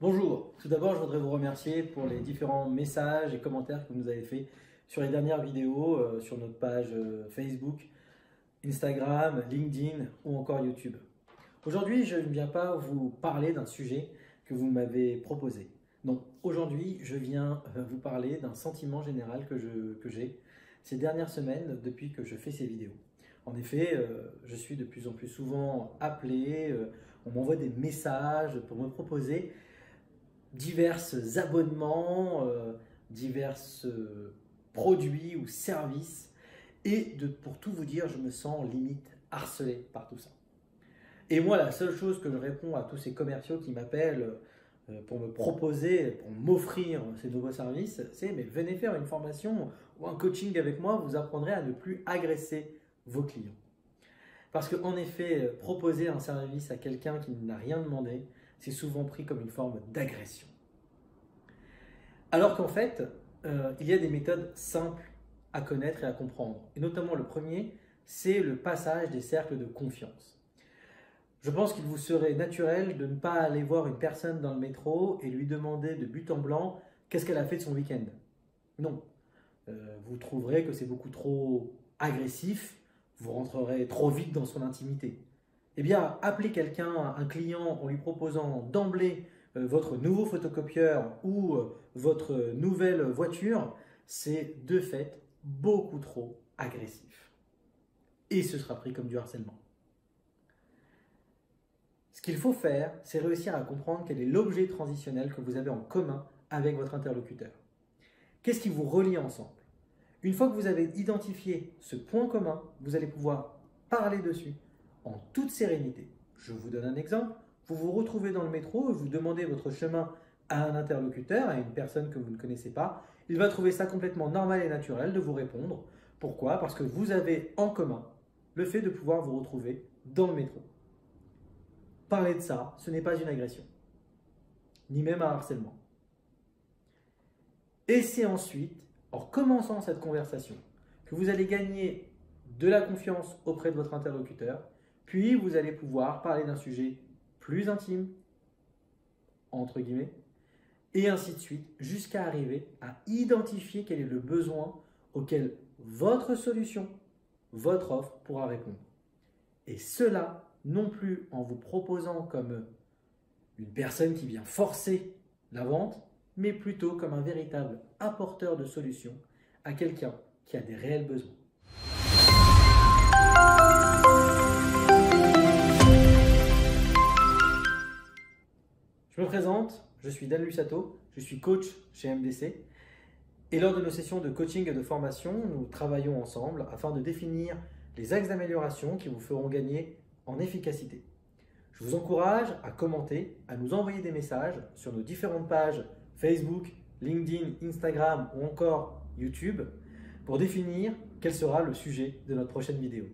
Bonjour, tout d'abord je voudrais vous remercier pour les différents messages et commentaires que vous nous avez fait sur les dernières vidéos, sur notre page Facebook, Instagram, LinkedIn ou encore YouTube. Aujourd'hui je ne viens pas vous parler d'un sujet que vous m'avez proposé. Non, aujourd'hui je viens vous parler d'un sentiment général que j'ai ces dernières semaines depuis que je fais ces vidéos. En effet, je suis de plus en plus souvent appelé, on m'envoie des messages pour me proposer divers abonnements, divers produits ou services. Et pour tout vous dire, je me sens limite harcelé par tout ça. Et moi, la seule chose que je réponds à tous ces commerciaux qui m'appellent pour me proposer, pour m'offrir ces nouveaux services, c'est mais venez faire une formation ou un coaching avec moi, vous apprendrez à ne plus agresser vos clients. Parce qu'en effet, proposer un service à quelqu'un qui n'a rien demandé, c'est souvent pris comme une forme d'agression. Alors qu'en fait, il y a des méthodes simples à connaître et à comprendre. Et notamment le premier, c'est le passage des cercles de confiance. Je pense qu'il vous serait naturel de ne pas aller voir une personne dans le métro et lui demander de but en blanc qu'est-ce qu'elle a fait de son week-end. Non. Vous trouverez que c'est beaucoup trop agressif, vous rentrerez trop vite dans son intimité. Eh bien, appeler quelqu'un, un client, en lui proposant d'emblée votre nouveau photocopieur ou votre nouvelle voiture, c'est de fait beaucoup trop agressif. Et ce sera pris comme du harcèlement. Ce qu'il faut faire, c'est réussir à comprendre quel est l'objet transitionnel que vous avez en commun avec votre interlocuteur. Qu'est-ce qui vous relie ensemble? Une fois que vous avez identifié ce point commun, vous allez pouvoir parler dessus en toute sérénité. Je vous donne un exemple. Vous vous retrouvez dans le métro et vous demandez votre chemin à un interlocuteur, à une personne que vous ne connaissez pas. Il va trouver ça complètement normal et naturel de vous répondre. Pourquoi? Parce que vous avez en commun le fait de pouvoir vous retrouver dans le métro. Parler de ça, ce n'est pas une agression, ni même un harcèlement. Et c'est ensuite, en commençant cette conversation, que vous allez gagner de la confiance auprès de votre interlocuteur, puis vous allez pouvoir parler d'un sujet plus intime, entre guillemets, et ainsi de suite, jusqu'à arriver à identifier quel est le besoin auquel votre solution, votre offre pourra répondre. Et cela, non plus en vous proposant comme une personne qui vient forcer la vente, mais plutôt comme un véritable apporteur de solutions à quelqu'un qui a des réels besoins. Je me présente, je suis Dan Lussato, je suis coach chez MDC et lors de nos sessions de coaching et de formation, nous travaillons ensemble afin de définir les axes d'amélioration qui vous feront gagner en efficacité. Je vous encourage à commenter, à nous envoyer des messages sur nos différentes pages Facebook, LinkedIn, Instagram ou encore YouTube pour définir quel sera le sujet de notre prochaine vidéo.